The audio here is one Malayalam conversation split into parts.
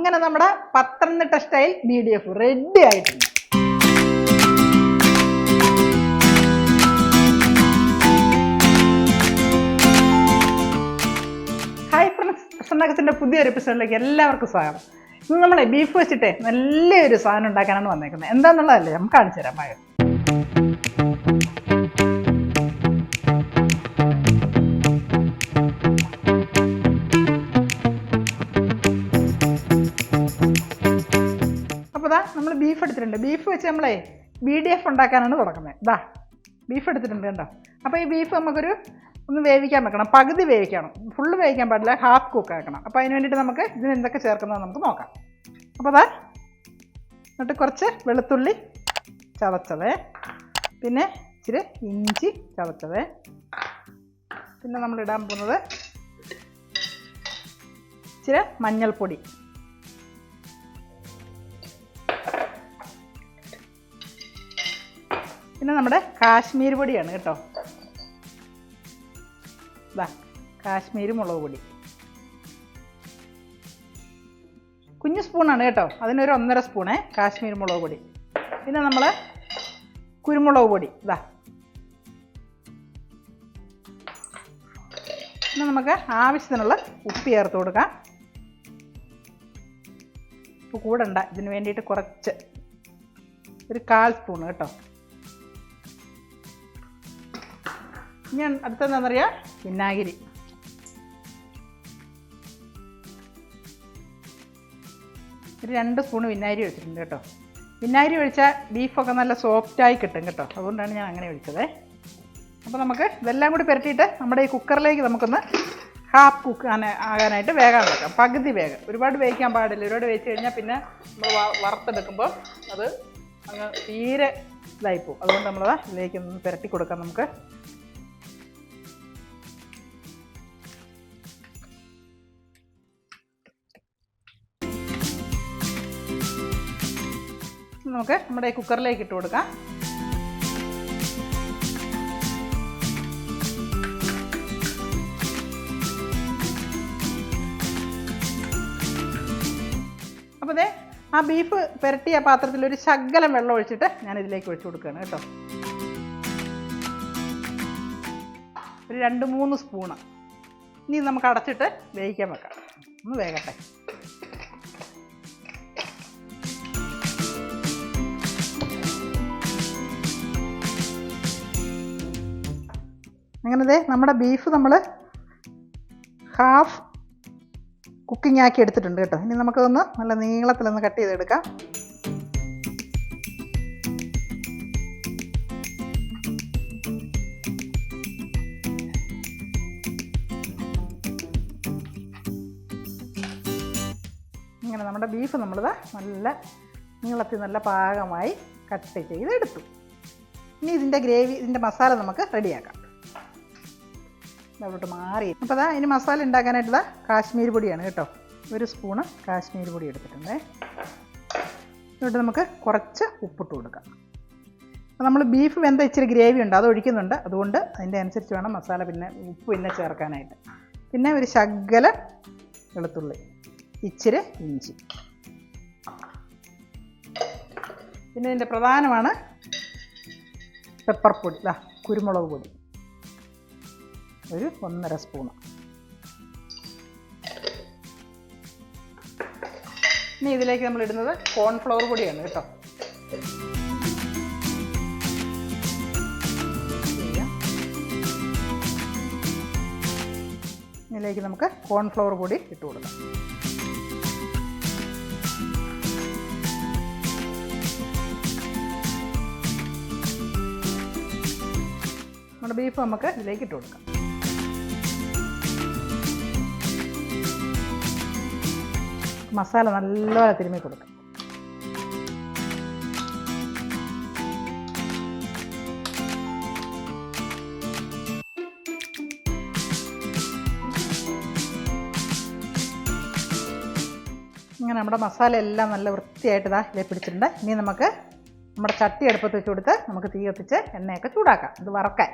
അങ്ങനെ നമ്മുടെ പത്തനംതിട്ട സ്റ്റൈൽ BDF റെഡി ആയിട്ടുണ്ട്. ഹായ് ഫ്രണ്ട്സ്, പ്രസന്നകത്തിൻ്റെ പുതിയൊരു എപ്പിസോഡിലേക്ക് എല്ലാവർക്കും സ്വാഗതം. ഇന്ന് നമ്മളെ ബീഫ് വെച്ചിട്ട് നല്ലൊരു സാധനം ഉണ്ടാക്കാനാണ് വന്നേക്കുന്നത്. എന്താണെന്നുള്ളതല്ലേ നമുക്ക് കാണിച്ചു തരാം. മഴ നമ്മൾ ബീഫ് എടുത്തിട്ടുണ്ട്. ബീഫ് വെച്ച് നമ്മളെ BDF ഉണ്ടാക്കാനാണ് തുടങ്ങുന്നത്. ഇതാ ബീഫ് എടുത്തിട്ടുണ്ട് കേട്ടോ. അപ്പോൾ ഈ ബീഫ് നമുക്കൊരു ഒന്ന് വേവിക്കാൻ വെക്കണം. പകുതി വേവിക്കണം, ഫുള്ള് വേവിക്കാൻ പാടില്ല, ഹാഫ് കുക്ക് ആക്കണം. അപ്പോൾ അതിന് വേണ്ടിയിട്ട് നമുക്ക് ഇതിന് എന്തൊക്കെ ചേർക്കുന്നത് നമുക്ക് നോക്കാം. അപ്പോൾ അതാ എന്നിട്ട് കുറച്ച് വെളുത്തുള്ളി ചതച്ചത്, പിന്നെ ഇച്ചിരി ഇഞ്ചി ചതച്ചത്, പിന്നെ നമ്മളിടാൻ പോകുന്നത് ഇച്ചിരി മഞ്ഞൾപ്പൊടി, പിന്നെ നമ്മുടെ കാശ്മീരി പൊടിയാണ് കേട്ടോ. ഇതാ കാശ്മീരി മുളക് പൊടി, കുഞ്ഞു സ്പൂണാണ് കേട്ടോ, അതിനൊരു 1.5 സ്പൂണേ കാശ്മീരി മുളക് പൊടി. പിന്നെ നമ്മൾ കുരുമുളക് പൊടി ഇതാ. പിന്നെ നമുക്ക് ആവശ്യത്തിനുള്ള ഉപ്പ് ചേർത്ത് കൊടുക്കാം. ഉപ്പ് കൂടണ്ട, ഇതിന് വേണ്ടിയിട്ട് കുറച്ച് ഒരു 1/4 സ്പൂൺ കേട്ടോ. ഞാൻ അടുത്തെന്താണെന്നറിയാം, വിനാഗിരി. ഒരു 2 സ്പൂൺ വിനാഗിരി ഒഴിച്ചിട്ടുണ്ട് കേട്ടോ. വിനാഗിരി ഒഴിച്ചാൽ ബീഫൊക്കെ നല്ല സോഫ്റ്റായി കിട്ടും കേട്ടോ, അതുകൊണ്ടാണ് ഞാൻ അങ്ങനെ ഒഴിച്ചത്. അപ്പോൾ നമുക്ക് ഇതെല്ലാം കൂടി പുരട്ടിയിട്ട് നമ്മുടെ ഈ കുക്കറിലേക്ക് നമുക്കൊന്ന് ഹാഫ് കുക്ക് ആകാനായിട്ട് വേഗം വെക്കാം. പകുതി വേഗം, ഒരുപാട് വേവിക്കാൻ പാടില്ല. ഒരുപാട് വേവിച്ച് കഴിഞ്ഞാൽ പിന്നെ നമ്മൾ വറുത്തെടുക്കുമ്പോൾ അത് അങ്ങ് തീരെ ഇതായിപ്പോവും. അതുകൊണ്ട് നമ്മളത് ഇതിലേക്കൊന്ന് പുരട്ടി കൊടുക്കാം. നമുക്ക് നമ്മുടെ കുക്കറിലേക്ക് ഇട്ട് കൊടുക്കാം. അപ്പോൾ ദേ ആ ബീഫ് പുരട്ടിയ പാത്രത്തിൽ ഒരു ശകലം വെള്ളം ഒഴിച്ചിട്ട് ഞാൻ ഇതിലേക്ക് ഒഴിച്ചു കൊടുക്കുകയാണ് കേട്ടോ. ഒരു 2-3 സ്പൂണ്. ഇനി നമുക്ക് അടച്ചിട്ട് വേവിക്കാൻ വെക്കാം. ഒന്ന് വേകട്ടെ. അങ്ങനെ നമ്മുടെ ബീഫ് നമ്മൾ ഹാഫ് കുക്കിംഗ് ആക്കി എടുത്തിട്ടുണ്ട് കേട്ടോ. ഇനി നമുക്കതൊന്ന് നല്ല നീളത്തിലൊന്ന് കട്ട് ചെയ്തെടുക്കാം. ഇങ്ങനെ നമ്മുടെ ബീഫ് നമ്മളിത് നല്ല നീളത്തിൽ നല്ല പാകമായി കട്ട് ചെയ്തെടുത്തു. ഇനി ഇതിൻ്റെ ഗ്രേവി, ഇതിൻ്റെ മസാല നമുക്ക് റെഡിയാക്കാം. അവിടോട്ട് മാറി. അപ്പോൾ അതാ ഇനി മസാല ഉണ്ടാക്കാനായിട്ടുള്ള കാശ്മീരി പൊടിയാണ് കേട്ടോ. 1 സ്പൂണ് കാശ്മീരി പൊടി എടുത്തിട്ടുണ്ട്. എന്നിട്ട് നമുക്ക് കുറച്ച് ഉപ്പിട്ട് കൊടുക്കാം. അപ്പോൾ നമ്മൾ ബീഫ് വെന്ത ഇച്ചിരി ഗ്രേവി ഉണ്ട്, അത് ഒഴിക്കുന്നുണ്ട്. അതുകൊണ്ട് അതിൻ്റെ അനുസരിച്ച് വേണം മസാല പിന്നെ ഉപ്പ് പിന്നെ ചേർക്കാനായിട്ട്. പിന്നെ ഒരു ശകലം വെളുത്തുള്ളി, ഇച്ചിരി ഇഞ്ചി, പിന്നെ ഇതിൻ്റെ പ്രധാനമാണ് പെപ്പർ പൊടി, കുരുമുളക് പൊടി ഒരു 1.5 സ്പൂണ്. ഇനി ഇതിലേക്ക് നമ്മൾ ഇടുന്നത് കോൺഫ്ലവർ പൊടിയാണ് കേട്ടോ. ഇതിലേക്ക് നമുക്ക് കോൺഫ്ലവർ പൊടി ഇട്ട് കൊടുക്കാം. നമ്മുടെ ബീഫ് നമുക്ക് ഇതിലേക്ക് ഇട്ട് കൊടുക്കാം. മസാല നല്ലപോലെ തിരുമ്മി കൊടുക്കാം. ഇങ്ങനെ നമ്മുടെ മസാല എല്ലാം നല്ല വൃത്തിയായിട്ട് ഇതിൽ പിടിച്ചിട്ടുണ്ട്. ഇനി നമുക്ക് നമ്മുടെ ചട്ടി അടുപ്പത്ത് വെച്ച് കൊടുത്ത് നമുക്ക് തീ കത്തിച്ച് എണ്ണയൊക്കെ ചൂടാക്കാം. ഇത് വറക്കാൻ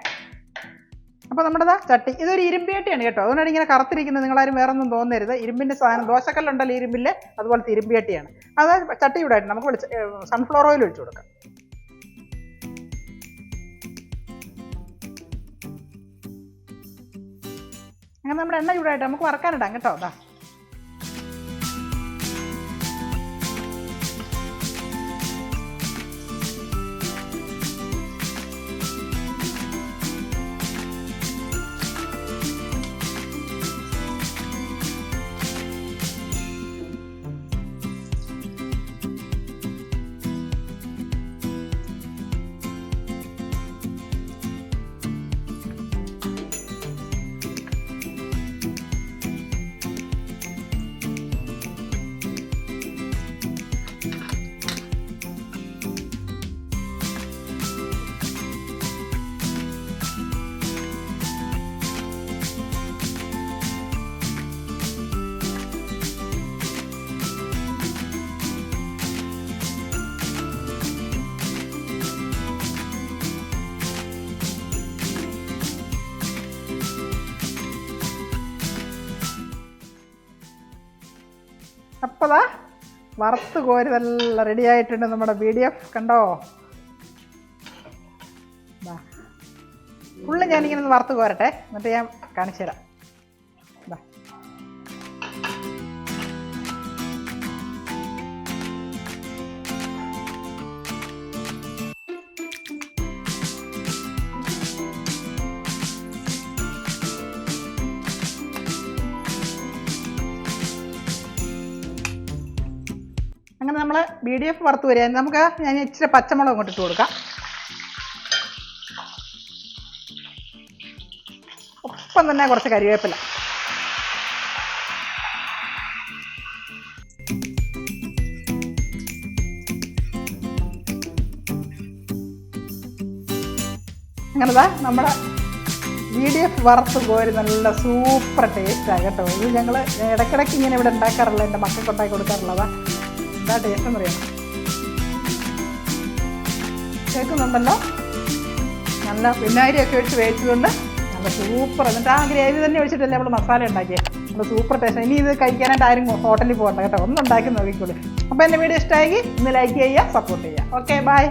അപ്പോൾ നമ്മുടെ ചട്ടി ഇതൊരു ഇരുമ്പിയട്ടിയാണ് കേട്ടോ. അതുകൊണ്ടാണ് ഇങ്ങനെ കറുത്തിരിക്കുന്നത്. നിങ്ങളാരും വേറെ ഒന്നും തോന്നരുത്. ഇരുമ്പിൻ്റെ സാധനം ദോശക്കല്ലുണ്ടല്ലോ ഇരുമ്പിൻ്റെ, അതുപോലത്തെ ഇരുമ്പിയട്ടിയാണ്. അത് ചട്ടി ചൂടായിട്ട് നമുക്ക് സൺഫ്ലവർ ഓയിൽ ഒഴിച്ചു കൊടുക്കാം. അങ്ങനെ നമ്മുടെ എണ്ണ ചൂടായിട്ട് നമുക്ക് വറക്കാനിടാം കേട്ടോ. അതാ അപ്പോൾ വറുത്ത് കോരി നല്ല റെഡി ആയിട്ടുണ്ട് നമ്മുടെ BDF. കണ്ടോ, ഫുള്ള് ഞാനിങ്ങനെ ഒന്ന് വറുത്ത് കോരട്ടെ, എന്നിട്ട് ഞാൻ കാണിച്ചു തരാം. അങ്ങനെ നമ്മൾ BDF വറുത്ത് വരിക. നമുക്ക് ഞാൻ ഇച്ചിരി പച്ചമുളക് അങ്ങോട്ട് ഇട്ട് കൊടുക്കാം. ഒപ്പം തന്നെ കുറച്ച് കരിവേപ്പില. അങ്ങനെതാ നമ്മുടെ BDF വറുത്ത് കോരി നല്ല സൂപ്പർ ടേസ്റ്റാണ് കേട്ടോ. ഇത് ഞങ്ങൾ ഇടയ്ക്കിടയ്ക്ക് ഇങ്ങനെ ഇവിടെ ഉണ്ടാക്കാറുള്ള, എൻ്റെ മക്കൾക്ക് ഉണ്ടാക്കി കൊടുക്കാറുള്ളതാ. എന്താ ടേസ്റ്റ് എന്നറിയാം. കേൾക്കുന്നുണ്ടല്ലോ, നല്ല വിനാഗിരിയൊക്കെ ഒഴിച്ച് വേവിച്ചതുകൊണ്ട് നല്ല സൂപ്പർ. എന്നിട്ട് ആ ഗ്രേവി തന്നെ ഒഴിച്ചിട്ടല്ലേ നമ്മൾ മസാല ഉണ്ടാക്കിയത്. നമ്മൾ സൂപ്പർ ടേസ്റ്റ്. ഇനി ഇത് കഴിക്കാനായിട്ട് ആരും ഹോട്ടലിൽ പോകണ്ട കേട്ടോ, ഒന്ന് ഉണ്ടാക്കി നോക്കിക്കോളൂ. അപ്പോൾ എൻ്റെ വീഡിയോ ഇഷ്ടമായെങ്കിൽ ഒന്ന് ലൈക്ക് ചെയ്യുക, സപ്പോർട്ട് ചെയ്യുക. Okay, by.